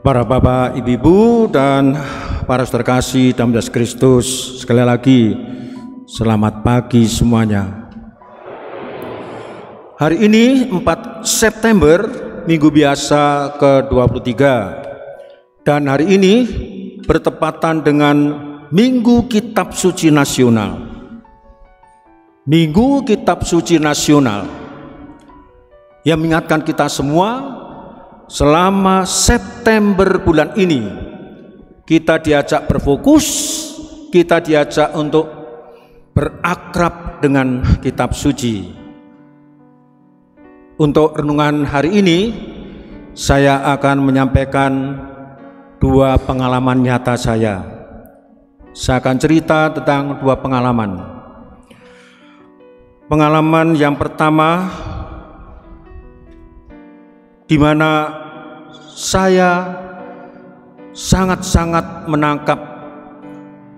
Para bapak, ibu-ibu, dan para saudara kasih dalam Yesus Kristus, sekali lagi selamat pagi semuanya. Hari ini 4 September, minggu biasa ke-23, dan hari ini bertepatan dengan Minggu Kitab Suci Nasional. Minggu Kitab Suci Nasional yang mengingatkan kita semua selama September bulan ini kita diajak berfokus, kita diajak untuk berakrab dengan kitab suci. Untuk renungan hari ini saya akan menyampaikan dua pengalaman nyata saya. Saya akan cerita tentang dua pengalaman. Pengalaman yang pertama, di mana saya sangat-sangat menangkap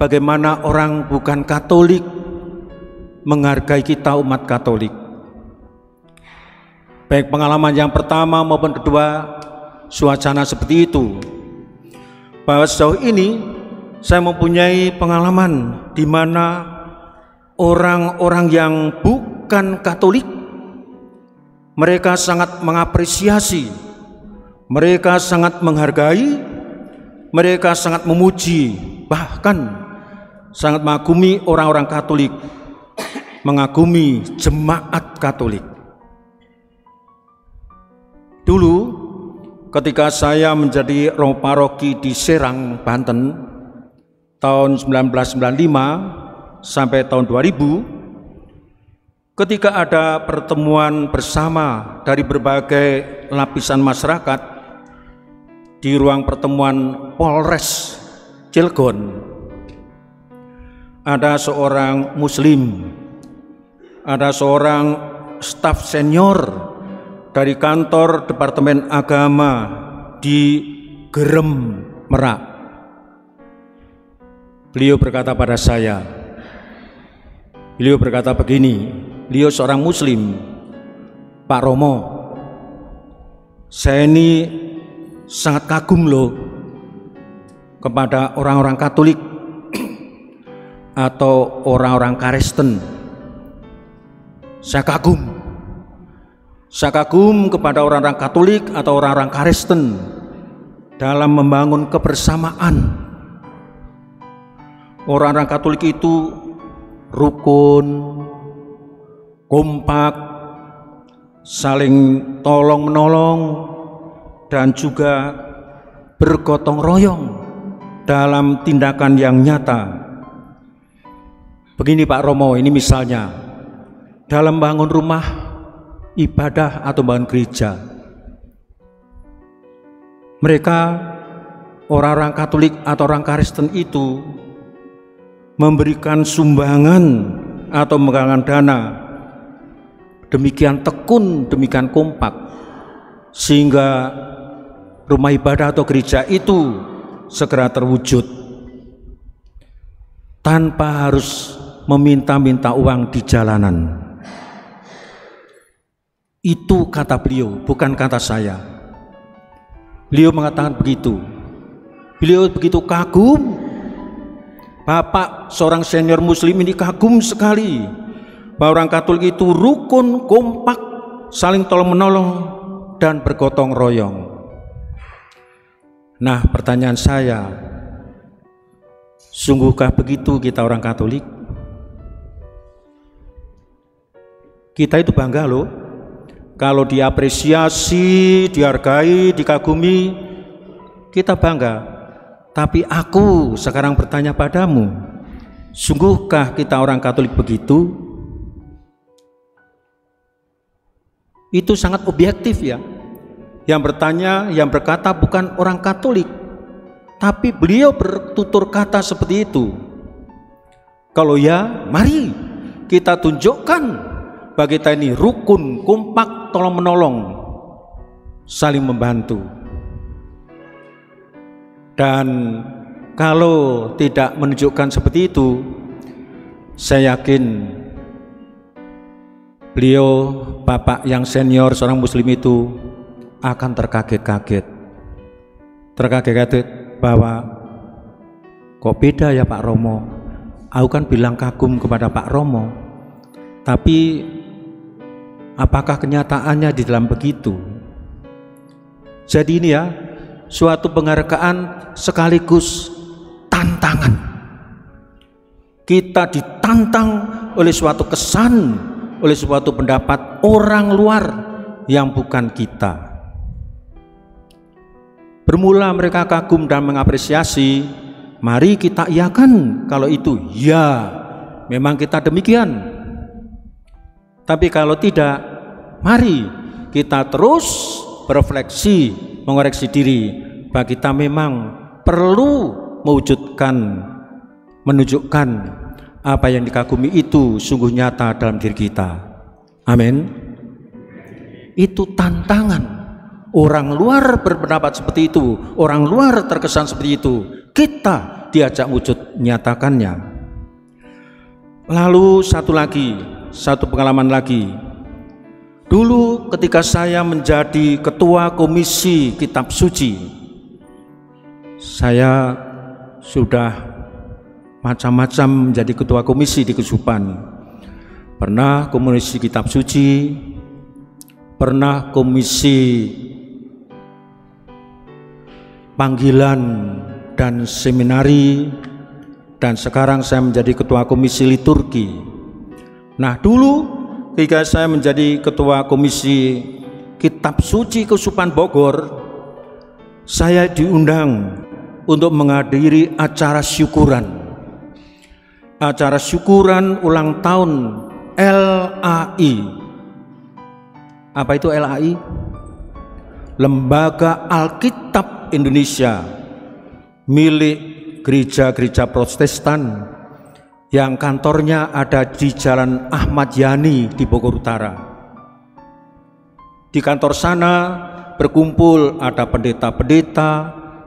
bagaimana orang bukan Katolik menghargai kita umat Katolik. Baik pengalaman yang pertama maupun kedua, suasana seperti itu. Bahwa sejauh ini saya mempunyai pengalaman di mana orang-orang yang bukan Katolik, mereka sangat mengapresiasi, mereka sangat menghargai, mereka sangat memuji, bahkan sangat mengagumi orang-orang Katolik, mengagumi jemaat Katolik. Dulu ketika saya menjadi romo paroki di Serang, Banten, tahun 1995 sampai tahun 2000, ketika ada pertemuan bersama dari berbagai lapisan masyarakat di ruang pertemuan Polres Cilegon, ada seorang muslim, ada seorang staf senior dari kantor Departemen Agama di Gerem, Merak. Beliau berkata pada saya, beliau berkata begini, beliau seorang muslim, Pak Romo, saya ini sangat kagum loh kepada orang-orang Katolik atau orang-orang Kristen. Saya kagum kepada orang-orang Katolik atau orang-orang Kristen dalam membangun kebersamaan. Orang-orang Katolik itu rukun, kompak, saling tolong-menolong, dan juga bergotong royong dalam tindakan yang nyata. Begini Pak Romo, ini misalnya dalam bangun rumah ibadah atau bangun gereja, mereka orang-orang Katolik atau orang Kristen itu memberikan sumbangan atau menggalang dana demikian tekun, demikian kompak, sehingga rumah ibadah atau gereja itu segera terwujud tanpa harus meminta-minta uang di jalanan. Itu kata beliau, bukan kata saya. Beliau mengatakan begitu. Beliau begitu kagum. Bapak seorang senior muslim ini kagum sekali bahwa orang Katolik itu rukun, kompak, saling tolong-menolong, dan bergotong royong. Nah, pertanyaan saya, sungguhkah begitu kita orang Katolik? Kita itu bangga loh kalau diapresiasi, dihargai, dikagumi, kita bangga. Tapi aku sekarang bertanya padamu, sungguhkah kita orang Katolik begitu? Itu sangat objektif ya. Yang bertanya, yang berkata bukan orang Katolik, tapi beliau bertutur kata seperti itu. Kalau ya, mari kita tunjukkan bagi kita ini rukun, kompak, tolong-menolong, saling membantu. Dan kalau tidak menunjukkan seperti itu, saya yakin beliau, bapak yang senior seorang muslim itu akan terkaget-kaget. terkaget-kaget bahwa kok beda ya Pak Romo. Aku kan bilang kagum kepada Pak Romo, tapi apakah kenyataannya di dalam begitu? Jadi ini ya, suatu penghargaan sekaligus tantangan. Kita ditantang oleh suatu kesan, oleh suatu pendapat orang luar yang bukan kita. Bermula mereka kagum dan mengapresiasi, mari kita iakan kalau itu ya, memang kita demikian. Tapi kalau tidak, mari kita terus berefleksi, mengoreksi diri bahwa kita memang perlu menunjukkan apa yang dikagumi itu sungguh nyata dalam diri kita. Amin. Itu tantangan. Orang luar berpendapat seperti itu, orang luar terkesan seperti itu, kita diajak wujud nyatakannya. Lalu satu pengalaman lagi. Dulu ketika saya menjadi ketua komisi kitab suci, saya sudah macam-macam menjadi ketua komisi di Kesupan. Pernah komisi kitab suci, pernah komisi panggilan dan seminari, dan sekarang saya menjadi ketua komisi liturgi. Nah, dulu ketika saya menjadi ketua komisi kitab suci Kesupan Bogor, saya diundang untuk menghadiri acara syukuran ulang tahun LAI. Apa itu LAI? Lembaga Alkitab Indonesia, milik gereja-gereja Protestan yang kantornya ada di Jalan Ahmad Yani di Bogor Utara. Di kantor sana berkumpul ada pendeta-pendeta,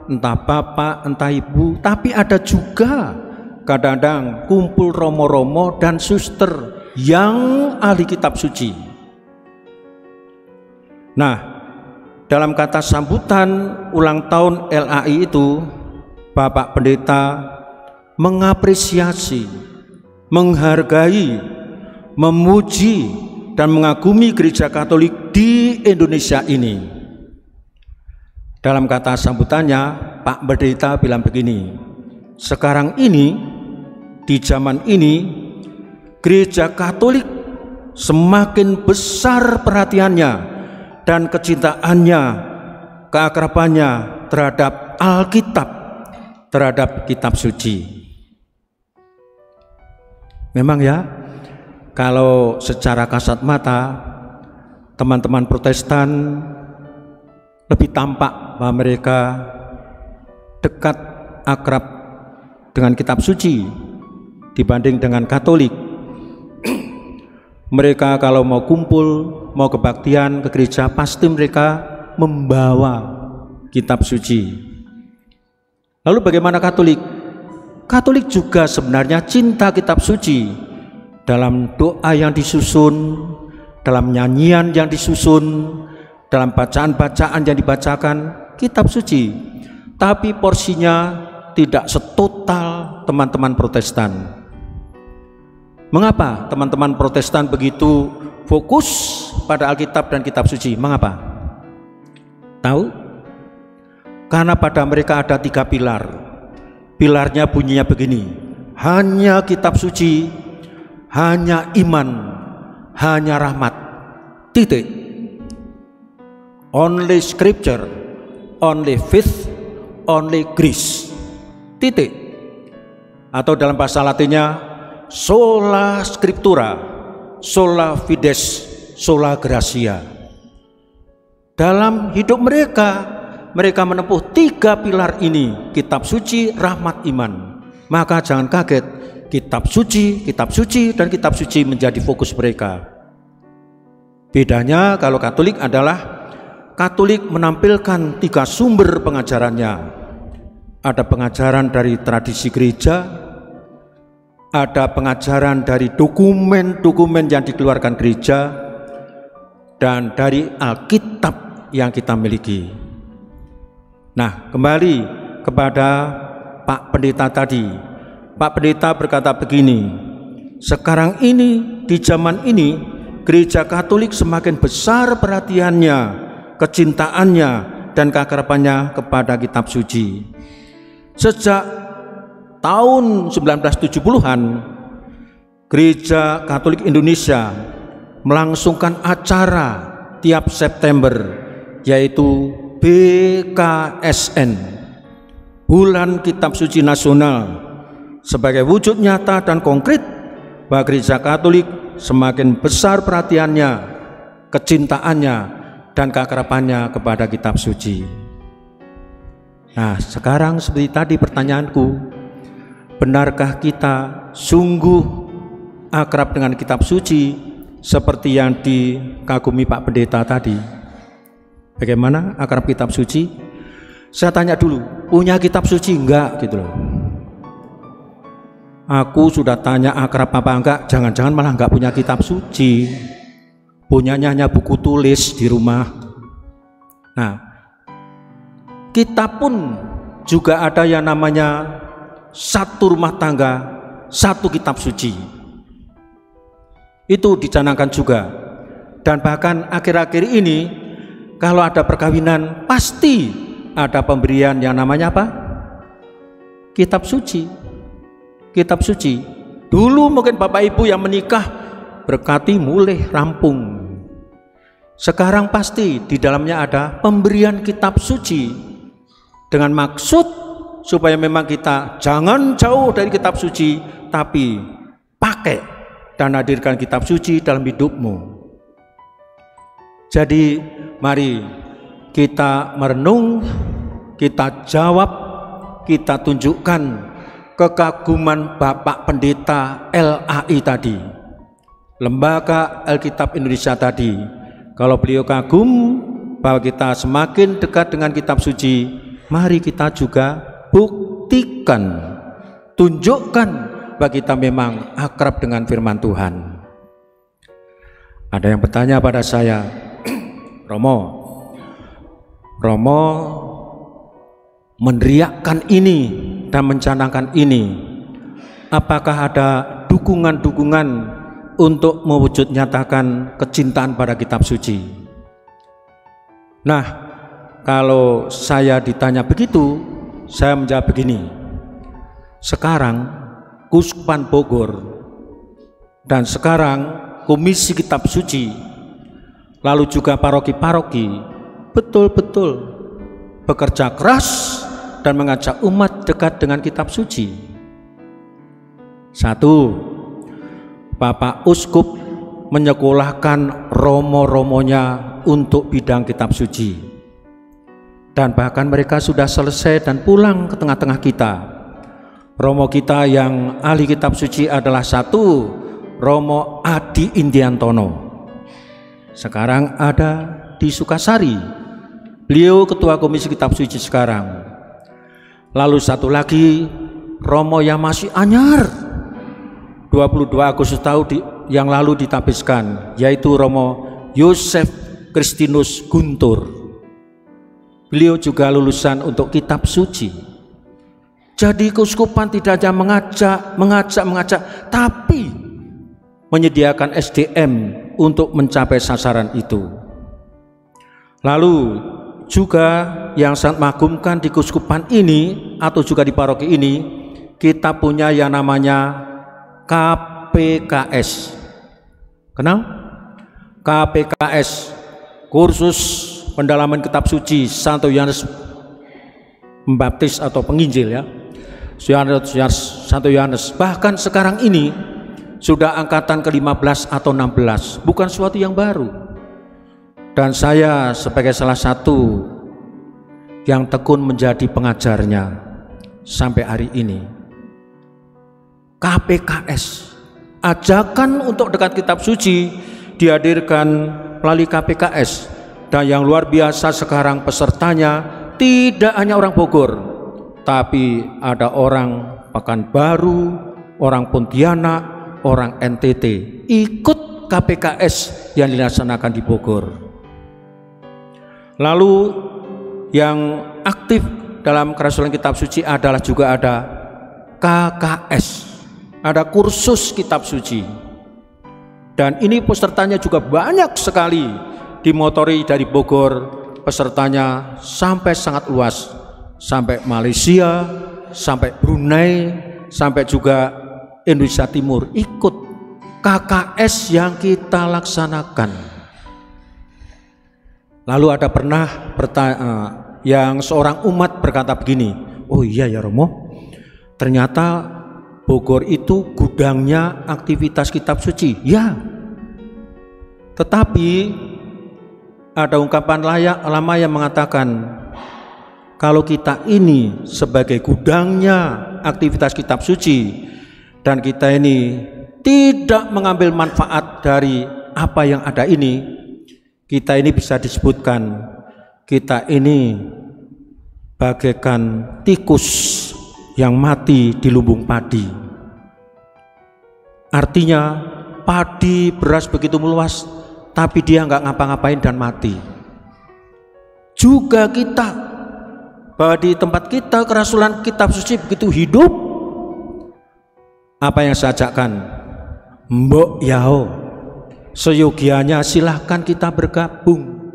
entah bapak, entah ibu, tapi ada juga kadang-kadang kumpul romo-romo dan suster yang ahli kitab suci. Nah, dalam kata sambutan ulang tahun LAI itu, Bapak Pendeta mengapresiasi, menghargai, memuji, dan mengagumi gereja Katolik di Indonesia ini. Dalam kata sambutannya, Pak Pendeta bilang begini, sekarang ini, di zaman ini, gereja Katolik semakin besar perhatiannya dan kecintaannya, keakrabannya terhadap Alkitab, terhadap kitab suci. Memang ya, kalau secara kasat mata teman-teman Protestan lebih tampak bahwa mereka dekat, akrab dengan kitab suci dibanding dengan Katolik. Mereka kalau mau kumpul, mau kebaktian ke gereja, pasti mereka membawa kitab suci. Lalu bagaimana Katolik? Katolik juga sebenarnya cinta kitab suci. Dalam doa yang disusun, dalam nyanyian yang disusun, dalam bacaan-bacaan yang dibacakan, kitab suci. Tapi porsinya tidak setotal teman-teman Protestan. Mengapa teman-teman Protestan begitu fokus pada Alkitab dan kitab suci? Mengapa? Tahu? Karena pada mereka ada 3 pilar. Pilarnya bunyinya begini: hanya kitab suci, hanya iman, hanya rahmat. Titik. Only scripture, only faith, only grace. Titik. Atau dalam bahasa Latinnya sola scriptura, sola fides, sola gratia. Dalam hidup mereka menempuh 3 pilar ini: kitab suci, rahmat, iman. Maka jangan kaget, kitab suci, dan kitab suci menjadi fokus mereka. Bedanya kalau Katolik adalah Katolik menampilkan 3 sumber pengajarannya. Ada pengajaran dari tradisi gereja, ada pengajaran dari dokumen-dokumen yang dikeluarkan gereja, dan dari Alkitab yang kita miliki. Nah, kembali kepada Pak Pendeta tadi. Pak Pendeta berkata begini, sekarang ini, di zaman ini, Gereja Katolik semakin besar perhatiannya, kecintaannya, dan keakrabannya kepada kitab suci. Sejak tahun 1970-an, Gereja Katolik Indonesia melangsungkan acara tiap September, yaitu BKSN, Bulan Kitab Suci Nasional, sebagai wujud nyata dan konkret bahwa Gereja Katolik semakin besar perhatiannya, kecintaannya, dan keakrabannya kepada kitab suci. Nah, sekarang seperti tadi pertanyaanku, benarkah kita sungguh akrab dengan kitab suci seperti yang dikagumi Pak Pendeta tadi? Bagaimana akrab kitab suci? Saya tanya dulu, punya kitab suci enggak gitu loh. Aku sudah tanya akrab apa enggak, jangan-jangan malah enggak punya kitab suci, punyanya hanya buku tulis di rumah. Nah, kita pun juga ada yang namanya satu rumah tangga, satu kitab suci. Itu dicanangkan juga. Dan bahkan akhir-akhir ini kalau ada perkawinan pasti ada pemberian yang namanya apa? Kitab suci. Kitab suci. Dulu mungkin Bapak Ibu yang menikah berkati mulai rampung. Sekarang pasti di dalamnya ada pemberian kitab suci dengan maksud supaya memang kita jangan jauh dari kitab suci, tapi pakai dan hadirkan kitab suci dalam hidupmu. Jadi mari kita merenung, kita jawab, kita tunjukkan kekaguman Bapak Pendeta LAI tadi, Lembaga Alkitab Indonesia tadi. Kalau beliau kagum bahwa kita semakin dekat dengan kitab suci, mari kita juga buktikan, tunjukkan bahwa kita memang akrab dengan firman Tuhan. Ada yang bertanya pada saya, Romo meneriakkan ini dan mencanangkan ini, apakah ada dukungan-dukungan untuk mewujud nyatakan kecintaan pada kitab suci? Nah, kalau saya ditanya begitu, saya menjawab begini. Sekarang Keuskupan Bogor dan sekarang Komisi Kitab Suci, lalu juga paroki-paroki, betul-betul bekerja keras dan mengajak umat dekat dengan kitab suci. Satu, Bapak Uskup menyekolahkan romo-romonya untuk bidang kitab suci, dan bahkan mereka sudah selesai dan pulang ke tengah-tengah kita. Romo kita yang ahli kitab suci adalah satu, Romo Adi Indiantono, sekarang ada di Sukasari, beliau ketua Komisi Kitab Suci sekarang. Lalu satu lagi Romo yang masih anyar, 22 Agustus tahun yang lalu ditabiskan, yaitu Romo Yosef Kristinus Guntur. Beliau juga lulusan untuk kitab suci. Jadi keuskupan tidak hanya mengajak, tapi menyediakan SDM untuk mencapai sasaran itu. Lalu juga yang sangat mengagumkan di keuskupan ini atau juga di paroki ini, kita punya yang namanya KPKS. Kenal? KPKS, kursus pendalaman kitab suci Santo Yohanes Pembaptis atau penginjil ya, Santo Yohanes. Bahkan sekarang ini sudah angkatan ke-15 atau 16, bukan suatu yang baru. Dan saya sebagai salah satu yang tekun menjadi pengajarnya sampai hari ini. KPKS, ajakan untuk dekat kitab suci dihadirkan melalui KPKS, dan yang luar biasa sekarang pesertanya tidak hanya orang Bogor, tapi ada orang Pekanbaru, orang Pontianak, orang NTT ikut KPKS yang dilaksanakan di Bogor. Lalu yang aktif dalam kerasulan kitab suci adalah juga ada KKS, ada kursus kitab suci. Dan ini pesertanya juga banyak sekali, dimotori dari Bogor, pesertanya sampai sangat luas, sampai Malaysia, sampai Brunei, sampai juga Indonesia Timur ikut KKS yang kita laksanakan. Lalu ada pernah yang seorang umat berkata begini, oh iya ya Romo, ternyata Bogor itu gudangnya aktivitas kitab suci. Ya, tetapi ada ungkapan lama yang mengatakan kalau kita ini sebagai gudangnya aktivitas kitab suci dan kita ini tidak mengambil manfaat dari apa yang ada ini, kita ini bisa disebutkan kita ini bagaikan tikus yang mati di lumbung padi. Artinya padi beras begitu meluas, tapi dia nggak ngapa-ngapain dan mati. Juga kita, bahwa di tempat kita kerasulan kitab suci begitu hidup. Apa yang saya ajakkan? Mbok yao, seyogianya silahkan kita bergabung,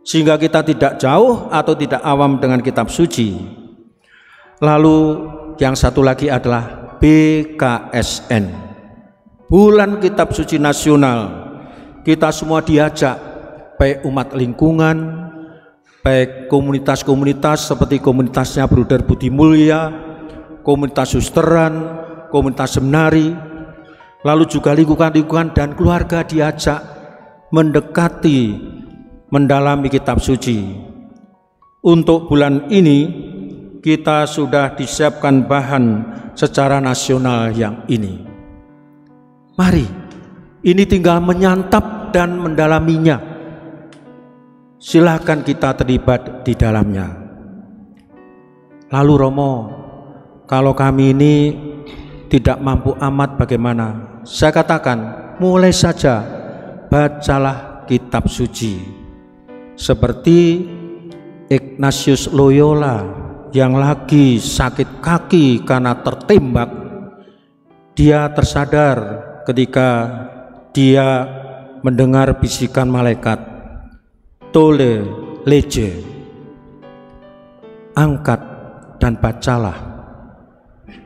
sehingga kita tidak jauh atau tidak awam dengan kitab suci. Lalu yang satu lagi adalah BKSN, Bulan Kitab Suci Nasional. Kita semua diajak, baik umat lingkungan, baik komunitas-komunitas seperti komunitasnya Bruder Budi Mulya, komunitas susteran, komunitas seminari, lalu juga lingkungan-lingkungan dan keluarga diajak mendekati, mendalami kitab suci. Untuk bulan ini kita sudah disiapkan bahan secara nasional yang ini. Mari, ini tinggal menyantap dan mendalaminya. Silahkan kita terlibat di dalamnya. Lalu Romo, kalau kami ini tidak mampu amat bagaimana? Saya katakan, mulai saja bacalah kitab suci. Seperti Ignatius Loyola yang lagi sakit kaki karena tertembak, dia tersadar ketika dia mendengar bisikan malaikat, tole lege, angkat dan bacalah,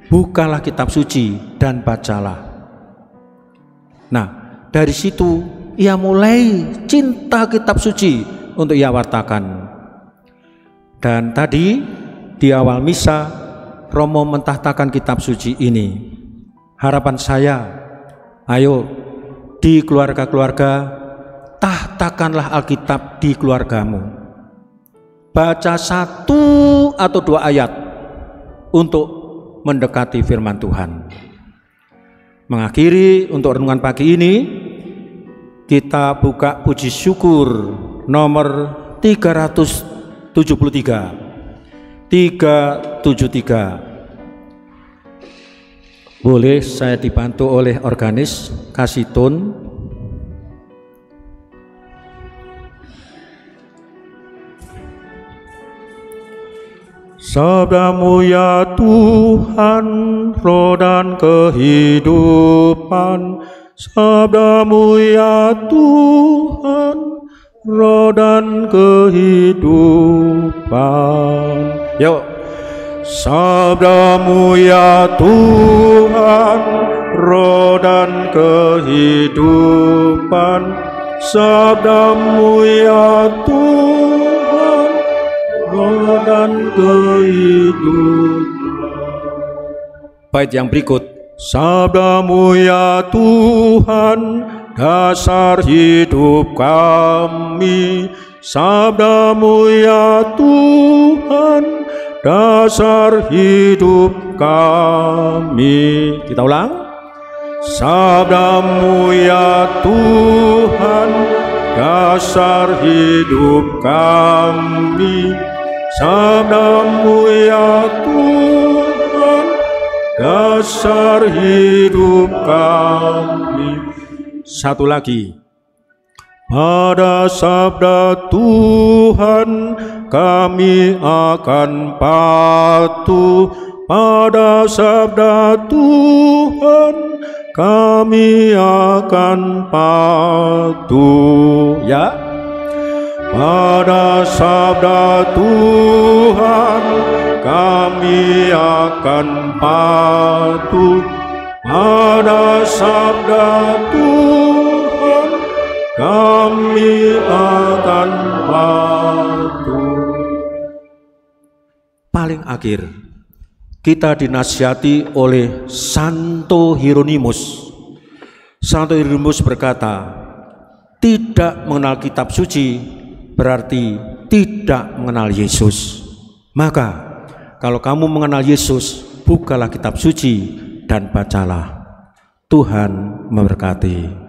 bukalah kitab suci dan bacalah. Nah, dari situ ia mulai cinta kitab suci untuk ia wartakan. Dan tadi di awal misa Romo mentahtakan kitab suci ini. Harapan saya, ayo di keluarga-keluarga tahtakanlah Alkitab di keluargamu. Baca 1 atau 2 ayat untuk mendekati firman Tuhan. Mengakhiri untuk renungan pagi ini, kita buka puji syukur nomor 373. 373. Boleh saya dibantu oleh organis, kasih tone. Sabdamu ya Tuhan, roh dan kehidupan. Sabdamu ya Tuhan, roh dan kehidupan. Yuk. Sabdamu ya Tuhan, roh dan kehidupan. Sabdamu ya Tuhan, roh dan kehidupan. Bait yang berikut. Sabdamu ya Tuhan, dasar hidup kami. Sabdamu ya Tuhan, dasar hidup kami. Kita ulang. Sabdamu ya Tuhan, dasar hidup kami. Sabdamu ya Tuhan, dasar hidup kami. Satu lagi. Pada sabda Tuhan kami akan patuh, pada sabda Tuhan kami akan patuh. Ya, pada sabda Tuhan kami akan patuh, pada sabda Tuhan kami akan patuh. Paling akhir, kita dinasihati oleh Santo Hieronymus. Santo Hieronymus berkata, tidak mengenal kitab suci berarti tidak mengenal Yesus. Maka kalau kamu mengenal Yesus, bukalah kitab suci dan bacalah. Tuhan memberkati.